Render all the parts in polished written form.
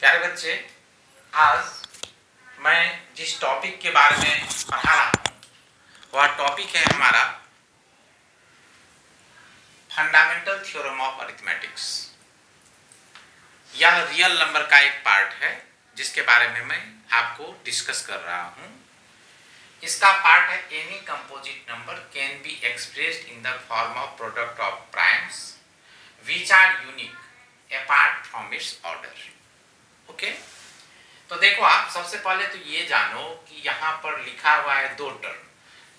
प्यारे बच्चे, आज मैं जिस टॉपिक के बारे में पढ़ा रहा हूँ वह टॉपिक है हमारा फंडामेंटल थ्योरम ऑफ अरिथमेटिक्स। यह रियल नंबर का एक पार्ट है जिसके बारे में मैं आपको डिस्कस कर रहा हूँ। इसका पार्ट है any composite number can be expressed in the form of product of primes which are unique apart from its order. Okay, तो देखो आप सबसे पहले तो ये जानो कि यहाँ पर लिखा हुआ है दो टर्म,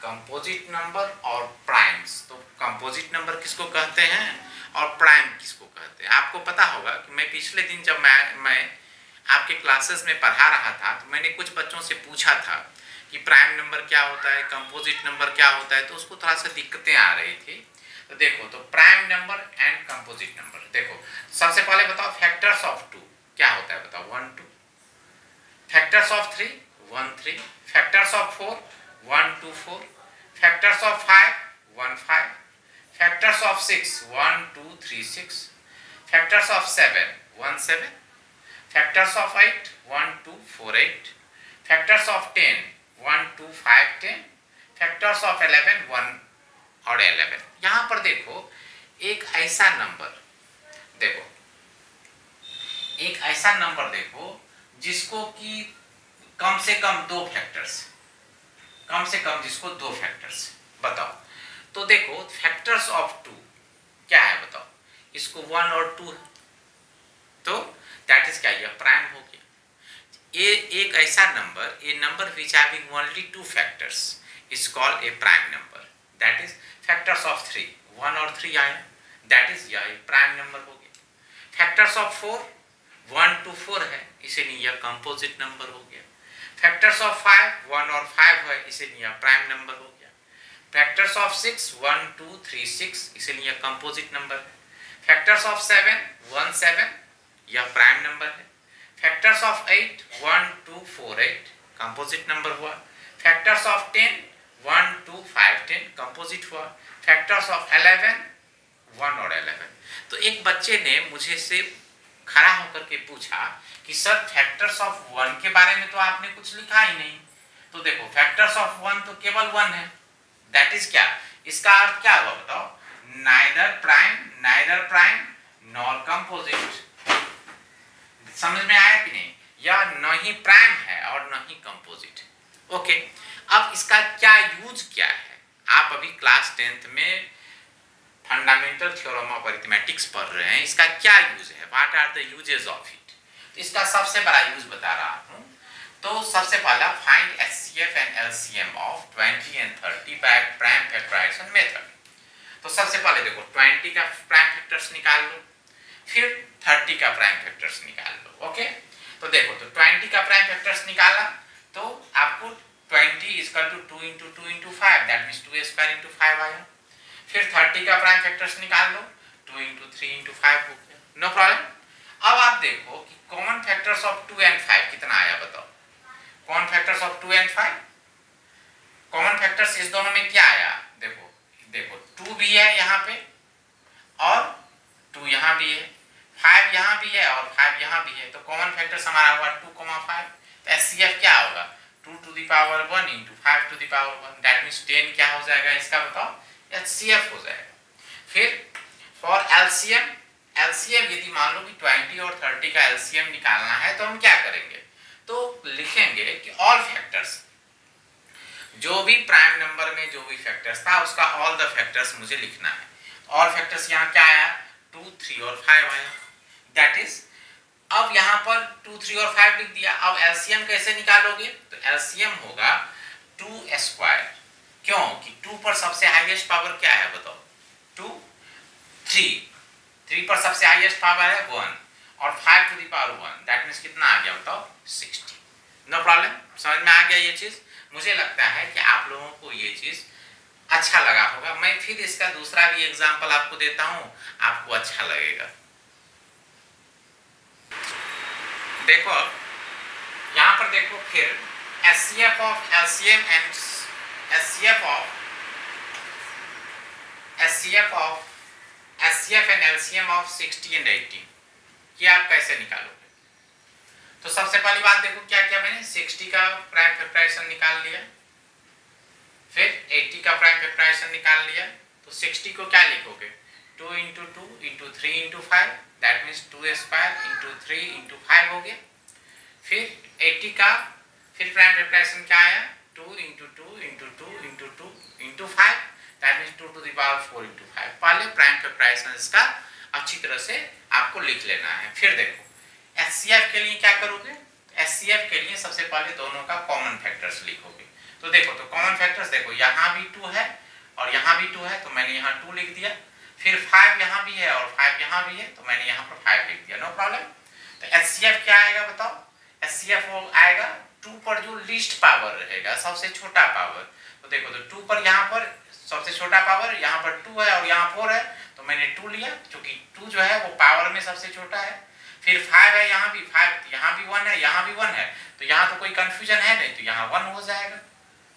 कंपोजिट नंबर और प्राइम्स। तो कंपोजिट नंबर किसको कहते हैं और प्राइम किसको कहते हैं? आपको पता होगा कि मैं पिछले दिन जब मैं आपके क्लासेस में पढ़ा रहा था तो मैंने कुछ बच्चों से पूछा था कि प्राइम नंबर क्या होता है, कंपोजिट नंबर क्या होता है, तो उसको थोड़ा सा दिक्कतें आ रही थी। तो देखो, तो prime number and composite number, देखो सबसे पहले बताओ फैक्टर्स ऑफ 2 क्या होता है, बताओ 1 2, factors of 3 1 3, factors of 4 1 2 4, factors of 5 1 5, factors of 6 1 2 3 6, factors of 7 1 7, factors of 8 1 2 4 8, factors of 10 1 2 5 10, factors of 11 1 और 11। यहाँ पर देखो एक ऐसा नंबर, देखो एक ऐसा नंबर देखो जिसको कि कम से कम दो फैक्टर्स, कम से कम जिसको दो फैक्टर्स, बताओ। तो देखो फैक्टर्स ऑफ 2 क्या है, बताओ। इसको 1 और 2 है तो दैट इज क्या, यह प्राइम हो गया। ये एक ऐसा number, A number which having only 2 factors is called a prime number, that is factors of 3 1 और 3 आया, दैट इज यह प्राइम नंबर हो गया। फैक्टर्स ऑफ 4 1 2 4 है, इसीलिए यह कंपोजिट नंबर हो गया। फैक्टर्स ऑफ 5 1 और 5 है, इसीलिए यह प्राइम नंबर हो गया। फैक्टर्स ऑफ 6 1 2 3 6, इसीलिए यह कंपोजिट नंबर है। फैक्टर्स ऑफ 7 1 7, यह प्राइम नंबर है। फैक्टर्स ऑफ 8 1 2 4 8, कंपोजिट नंबर हुआ। फैक्टर्स ऑफ 10 1 2 5 10, कंपोजिट हुआ। फैक्टर्स ऑफ 11 1 और 11। तो एक बच्चे ने मुझे से खड़ा होकर के पूछा कि सर फैक्टर्स ऑफ 1 के बारे में तो आपने कुछ लिखा ही नहीं। तो देखो फैक्टर्स ऑफ 1 तो केवल 1 है, दैट इज क्या, इसका अर्थ क्या हुआ बताओ, नाइदर प्राइम नॉर कंपोजिट। समझ में आया कि नहीं, यह न ही प्राइम है और न ही कंपोजिट। ओके, अब इसका क्या यूज क्या है, आप अभी क्लास 10th में फंडामेंटल थ्योरम ऑफ अरिथमेटिक्स पढ़ रहे हैं, इसका क्या यूज है, what are the uses of it. तो इसका सबसे बड़ा यूज बता रहा हूं। तो सबसे पहला find HCF and LCM of 20 and 30 by prime factorization method. तो सबसे पहले देखो 20 का प्राइम फैक्टर्स निकाल लो, फिर 30 का प्राइम फैक्टर्स निकाल लो। ओके, तो देखो तो 20 का प्राइम फैक्टर्स निकाला तो आपको 20 equal to 2 × 2 × 5, that means 2 square × 5 आया। फिर 30 का प्राइम फैक्टर्स निकाल लो, 2 × 3 × 5 हो गया, नो प्रॉब्लम। अब आप देखो कि कॉमन फैक्टर्स ऑफ 2 एंड 5 कितना आया, बताओ। Common factors of 2 and 5, common factors इस दोनों में क्या आया, देखो देखो 2 भी है यहाँ पे और 2 यहाँ भी है, 5 यहाँ भी है और 5 यहाँ भी है, तो कॉमन फैक्टर्स हमारा हुआ 2, 5। तो एचसीएफ क्या होगा, 2 to the power 1 × 5 to the power 1, that means 10 क्या हो जाएगा इसका, बताओ, एचसीएफ हो जाएगा। फिर फॉर एलसीएम, एलसीएम यदि मान लो कि 20 और 30 का एलसीएम निकालना है तो हम क्या करेंगे, तो लिखेंगे कि ऑल फैक्टर्स, जो भी प्राइम नंबर में जो भी फैक्टर्स था उसका ऑल द फैक्टर्स मुझे लिखना है। ऑल फैक्टर्स यहाँ क्या आया, 2 3 और 5 आया, दैट इज। अब यहाँ पर 2 3 और 5 लिख दिया। अब एलसीएम कैसे निकालोगे, तो एलसीएम होगा 2 स्क्वायर, क्यों कि 2 पर सबसे हाईएस्ट पावर क्या है, बताओ 2, 3 पर सबसे हाईएस्ट पावर है 1 और 5 to the power 1, that means कितना आ गया, बताओ 60। नो प्रॉब्लम, समझ में आ गया ये चीज। मुझे लगता है कि आप लोगों को ये चीज अच्छा लगा होगा। मैं फिर इसका दूसरा भी एग्जांपल आपको देता हूं, आपको अच्छा लगेगा। देखो यहां पर देखो फिर HCF of LCM and HCF and LCM of 60 and 80 ये आप कैसे निकालोगे। तो सबसे पहली बात देखो क्या किया मैंने, 60 का प्राइम फैक्टराइजेशन निकाल लिया, फिर 80 का प्राइम फैक्टराइजेशन निकाल लिया। तो 60 को क्या लिखोगे, 2 into 2 into 3 into 5, that means 2 square into 3 into 5 हो गया। फिर 80 का फिर प्राइम फैक्टराइजेशन क्या आया, 2 into 2 into 2 into 2 into 5, that means 2 to the power 4 into 5। पहले प्राइम फैक्टराइजेशन इसका अच्छी तरह से आपको लिख लेना है। फिर देखो एचसीएफ के लिए क्या करोगे, एचसीएफ के लिए सबसे पहले दोनों का कॉमन फैक्टर्स लिखोगे। तो देखो तो कॉमन फैक्टर्स देखो, यहाँ भी 2 है और यहाँ भी 2 है, तो मैंने यहाँ 2 लिख दिया। फिर 5 यहाँ भी है और 5 यहाँ भी है, तो मैंने यहाँ पर 5 लिख दिया, नो प्रॉब्लम। तो एचसीएफ क्या आएगा बताओ, एचसीएफ वो आएगा 2 पर जो लीस्ट पावर रहेगा, सबसे छोटा पावर। तो देखो तो 2 पर यहाँ पर सबसे छोटा पावर, यहाँ पर 2 है और यहाँ 4 है, तो मैंने 2 लिया क्योंकि 2 जो है वो पावर में सबसे छोटा है। फिर 5 है, यहाँ भी 5, यहाँ भी 1 है, यहाँ भी 1 है, तो यहाँ तो कोई कंफ्यूजन है नहीं, तो यहाँ 1 हो जाएगा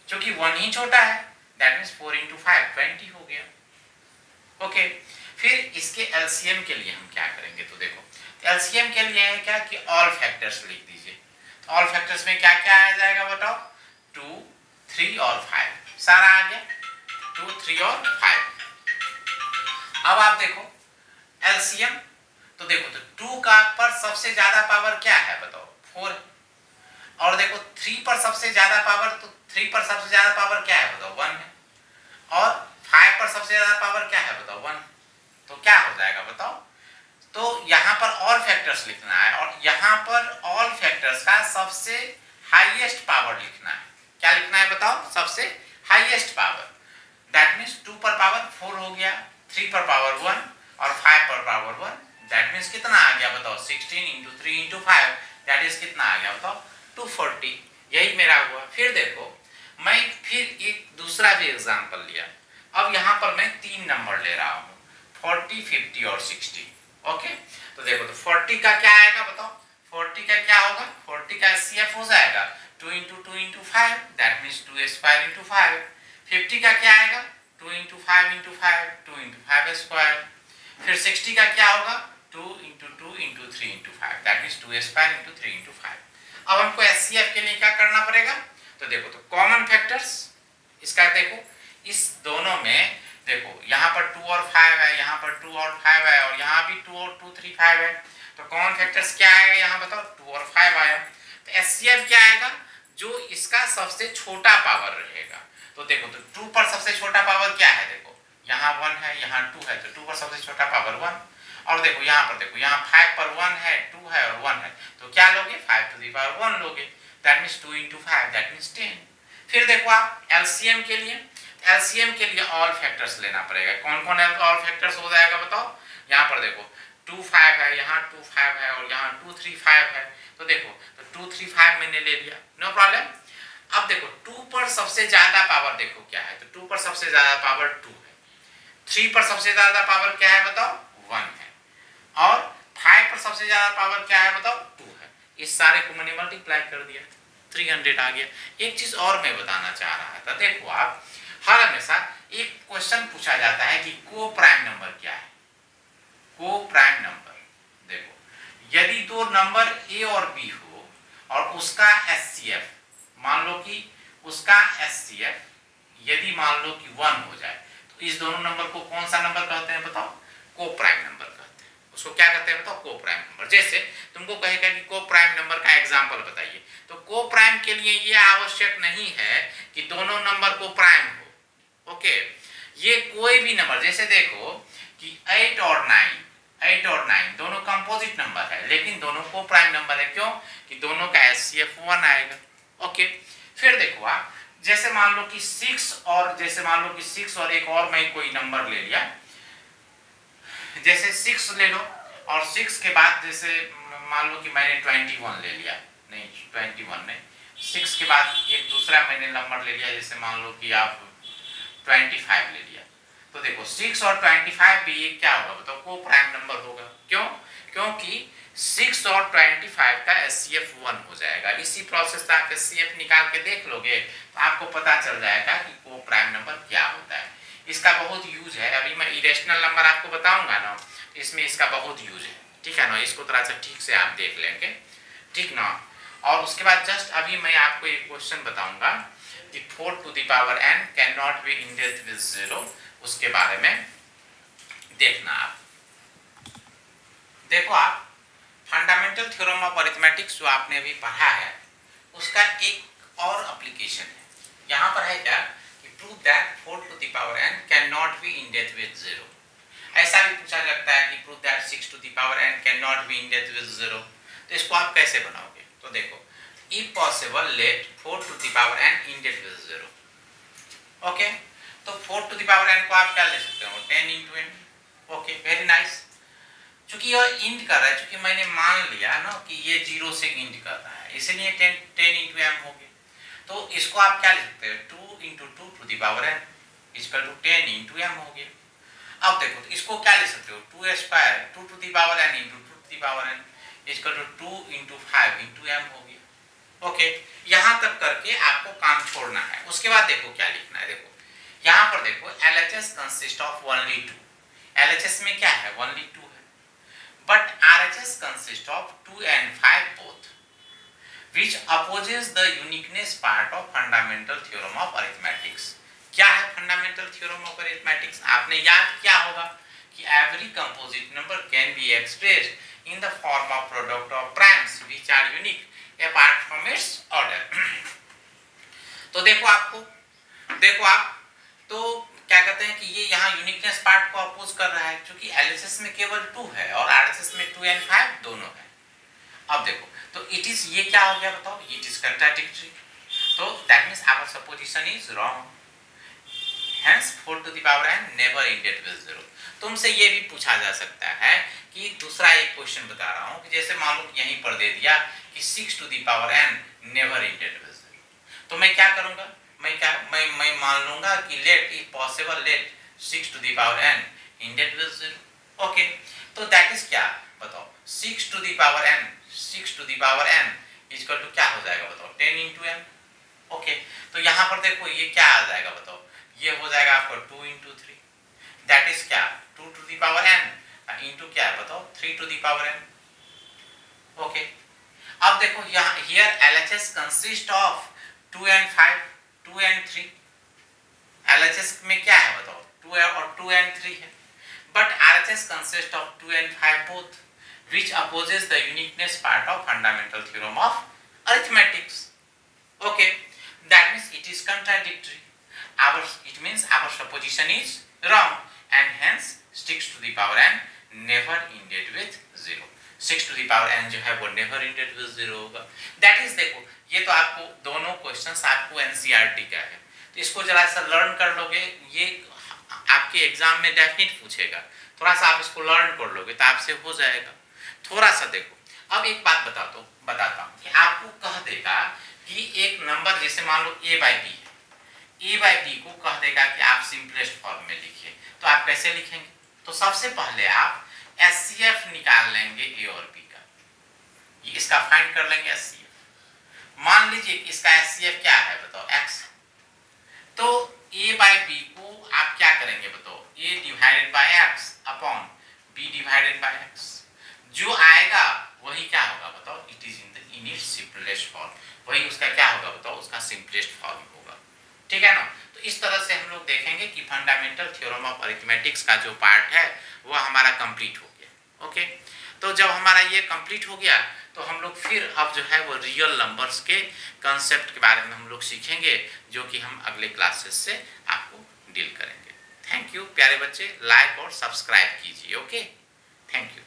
क्योंकि 1 ही छोटा है, दैट मीन्स 4 इंटू 5 20 हो गया। ओके, फिर इसके एलसीएम के लिए हम क्या करेंगे, तो देखो एलसीएम के लिए है क्या कि ऑल फैक्टर्स लिख दीजिए। तो ऑल फैक्टर्स में क्या क्या आ जाएगा बताओ, 2, 3 और 5 सारा आ गया, 2, 3 और 5। अब आप देखो एलसीएम, तो देखो तो 2 का पर सबसे ज्यादा पावर क्या है बताओ, 4। और देखो 3 पर सबसे ज्यादा पावर, तो 3 पर सबसे ज्यादा पावर क्या है बताओ, 1 है। और 5 पर सबसे ज्यादा पावर क्या है बताओ, 1। तो क्या हो जाएगा बताओ, तो यहाँ पर ऑल फैक्टर्स लिखना है और यहाँ पर ऑल फैक्टर्स का सबसे हाईएस्ट पावर लिखना है। क्या लिखना है बताओ, सबसे हाईएस्ट पावर, दैट मीन्स 2 पर पावर 4 हो गया, 3 पर पावर 1 और 5 पर पावर 1, दैट मीन्स कितना आ गया बताओ, 16 इंटू 3 इंटू 5, दैट इज कितना आ गया बताओ, 240। यही मेरा हुआ। फिर देखो मैं फिर एक दूसरा भी एग्जांपल लिया। अब यहाँ पर मैं 3 नंबर ले रहा हूँ, 40, 50 और 60। ओके, तो देखो तो 40 का क्या आएगा बताओ, 40 का क्या होगा, 40 का एचसीएफ हो जाएगा 2 into 2 into 5, that means 2 square into 5। 50 का क्या आएगा, 2 इंटू 5 इंटू 5, 2 इंटू 5 स्क्वायर। फिर 60 का क्या होगा, 2 into 2 into 3 into 5, that means 2 square into 3 into 5। अब हमको एचसीएफ के लिए क्या करना पड़ेगा, तो देखो तो कॉमन फैक्टर्स इसका देखो, इस दोनों में देखो यहाँ पर 2 और 5 है, यहाँ पर 2 और 5 है और यहाँ भी 2 और 2, 3, 5 है, तो कॉमन फैक्टर्स क्या आएगा यहाँ बताओ, 2 और 5 आया। तो एचसीएफ क्या आएगा, जो इसका सबसे छोटा पावर रहेगा। तो देखो तो 2 पर सबसे छोटा पावर क्या है, देखो यहाँ 1 है, यहाँ 2 है, तो 2 पर सबसे छोटा पावर 1। और देखो यहाँ पर देखो, यहाँ 5 पर 1 है, 2 है और 1 है, तो क्या लोगे, 5 टू द पावर 1 लोगे, that means 2 into 5, that means 10। फिर देखो आप एलसीएम के लिए, एलसीएम के लिए ऑल फैक्टर्स लेना पड़ेगा। कौन कौन ऑल फैक्टर्स हो जाएगा बताओ, यहाँ पर देखो 2, 5 है, यहाँ 2, 5 है और यहाँ 2, 3, 5 है, तो देखो तो 2, 3, 5 मैंने ले लिया, नो प्रॉब्लम। अब देखो 2 पर सबसे ज्यादा पावर देखो क्या है, तो 2 पर सबसे ज्यादा पावर 2 है, 3 पर सबसे ज्यादा पावर क्या है बताओ, 1 है, और 5 पर सबसे ज्यादा पावर क्या है बताओ, 2 है। इस सारे को मैंने मल्टीप्लाई कर दिया, 300 आ गया। एक चीज और मैं बताना चाह रहा था, देखो आप हर हमेशा एक क्वेश्चन पूछा जाता है कि को प्राइम नंबर क्या है। को प्राइम नंबर देखो, यदि 2 नंबर ए और बी हो और उसका एचसीएफ मान लो कि उसका एचसीएफ यदि मान लो कि 1 हो जाए, तो इस दोनों नंबर को कौन सा नंबर कहते हैं बताओ, को प्राइम नंबर कहते हैं। उसको क्या कहते हैं बताओ, को प्राइम नंबर। जैसे तुमको कहेगा कि को प्राइम नंबर का एग्जांपल बताइए, तो को प्राइम के लिए ये आवश्यक नहीं है कि दोनों नंबर को प्राइम हो। ओके, ये कोई भी नंबर, जैसे देखो कि 8 और 9 दोनों कंपोजिट नंबर है, लेकिन दोनों को प्राइम नंबर है, क्यों कि दोनों का एचसीएफ 1 आएगा। ओके, फिर देखो आप जैसे मान लो कि 6 और जैसे मान लो कि 6 और एक और मैं कोई नंबर ले लिया, जैसे 6 ले लो और 6 के बाद जैसे मान लो कि मैंने 21 ले लिया, नहीं 21 नहीं, 6 के बाद एक दूसरा मैंने नंबर ले लिया, जैसे मान लो कि आप 25 ले लिया, तो देखो 6 और 25 भी क्या होगा बताओ, को प्राइम नंबर होगा। क्यों, क्योंकि 6 और 25 का एचसीएफ 1 हो जाएगा। इसी प्रोसेस से आप एचसीएफ निकाल के देख लोगे तो आपको पता चल जाएगा कि को प्राइम नंबर क्या होता है। इसका बहुत यूज है, अभी मैं इरेशनल नंबर आपको बताऊंगा ना, इसमें इसका बहुत यूज है, ठीक है ना, इसको थोड़ा सा ठीक से आप देख लेंगे। ठीक ना। और उसके बाद जस्ट अभी मैं आपको एक क्वेश्चन बताऊंगा कि 4 to the power n can not be ended with 0, उसके बारे में देखना आप। देखो आप फंडामेंटल थ्योरम ऑफ अरिथमेटिक्स जो आपने अभी पढ़ा है उसका एक और एप्लीकेशन है। यहाँ पर है क्या कि prove that 4 to the power n can not be ended with 0। ऐसा भी पूछा जाता है कि prove that 6 to the power n can not be ended with 0। तो इसको आप कैसे बनाओगे? तो देखो, if possible let 4 to the power n ended with 0। Okay, तो 4 to the power n को आप क्या ले सकते हो? 10 into n। Okay, very nice. चूंकि यह इंड कर रहा है, चूंकि मैंने मान लिया ना कि ये 0 से इंड कर रहा है, इसलिए 10 into m हो गया। तो इसको आप क्या लिख सकते हो? 2 into 2 to the power n equal to 10 into m हो गया। अब देखो, तो इसको क्या लिख सकते हो? 2 square 2 to the power n into 2 to the power n equal to 2 into 5 into m हो गया। ओके, यहाँ तक करके आपको काम छोड़ना है। उसके बाद देखो क्या लिखना है। देखो यहाँ पर देखो, LHS consist of only 2। LHS में क्या है? ओनली 2 है। But RHS consist of 2 and 5 both, which opposes the uniqueness part of fundamental theorem of arithmetics। क्या है फंडामेंटल थ्योरम ऑफ अरिथमेटिक्स? आपने याद किया होगा कि every composite number can be expressed in the form of product of primes which are unique apart from its order। तो देखो आप तो क्या कहते हैं कि ये यहाँ यूनिकनेस पार्ट को अपोज कर रहा है, क्योंकि LHS में केवल 2 है और RHS में 2 and 5 दोनों है। अब देखो, तो इट इज, ये क्या हो गया बताओ? It is contradictory. तो that means our supposition is wrong. Hence 4 to the power n never ended with 0। तुमसे ये भी पूछा जा सकता है कि दूसरा एक क्वेश्चन बता रहा हूँ कि जैसे मान लो यहीं पर दे दिया कि 6 to the power n never ended with 0। तो मैं क्या करूँगा? मैं मान लूंगा कि let if possible let 6 to the power n ended with 0। Okay, तो दैट इज क्या बताओ? 6 to the power n equal to क्या हो जाएगा बताओ? 10 into m। ओके, तो यहाँ पर देखो ये क्या आ जाएगा बताओ? ये हो जाएगा आपको 2 into 3, दैट इज क्या? 2 to the power n into क्या है बताओ? 3 to the power n। Okay, अब देखो यहाँ here LHS consist of 2 and 5, 2 and 3। LHS में क्या है बताओ? 2 और 2 and 3 है। But RHS consist of 2 and 5 both, which opposes the uniqueness part of fundamental theorem of arithmetics। Okay, that means it is contradictory। It means our supposition is wrong and hence 6 to the power n never ended with 0। 6 to the power n जो है वो never ended with 0 होगा। That is, देखो ये तो आपको दोनों questions आपको NCERT का है, तो इसको जरा सा लर्न कर लोगे, ये आपके एग्जाम में डेफिनेट पूछेगा। थोड़ा सा आप इसको लर्न कर लोगे तो आपसे हो जाएगा। थोड़ा सा देखो, अब एक बात बताता हूँ कि आपको कह देगा कि एक नंबर जैसे मान लो a by b है, a by b को कह देगा कि आप सिंपलेस्ट फॉर्म में लिखिए, तो आप कैसे लिखेंगे? तो सबसे पहले आप SCF निकाल लेंगे a और b का, ये इसका फाइंड कर लेंगे SCF। मान लीजिए कि इसका SCF क्या है बताओ? x। तो a by b को आप क्या करेंगे बताओ? a divided by x upon b divided by x। जो आएगा वही क्या होगा बताओ? It is in its simplest form, वही उसका क्या होगा बताओ? उसका सिंपलेस्ट फॉर्म होगा। ठीक है ना? तो इस तरह से हम लोग देखेंगे कि फंडामेंटल थ्योरम ऑफ अरिथमेटिक्स का जो पार्ट है वो हमारा कंप्लीट हो गया। ओके, तो जब हमारा ये कंप्लीट हो गया तो हम लोग फिर अब जो है वो रियल नंबर्स के कंसेप्ट के बारे में हम लोग सीखेंगे, जो कि हम अगले क्लासेस से आपको डील करेंगे। थैंक यू प्यारे बच्चे, लाइक और सब्सक्राइब कीजिए। Okay, thank you.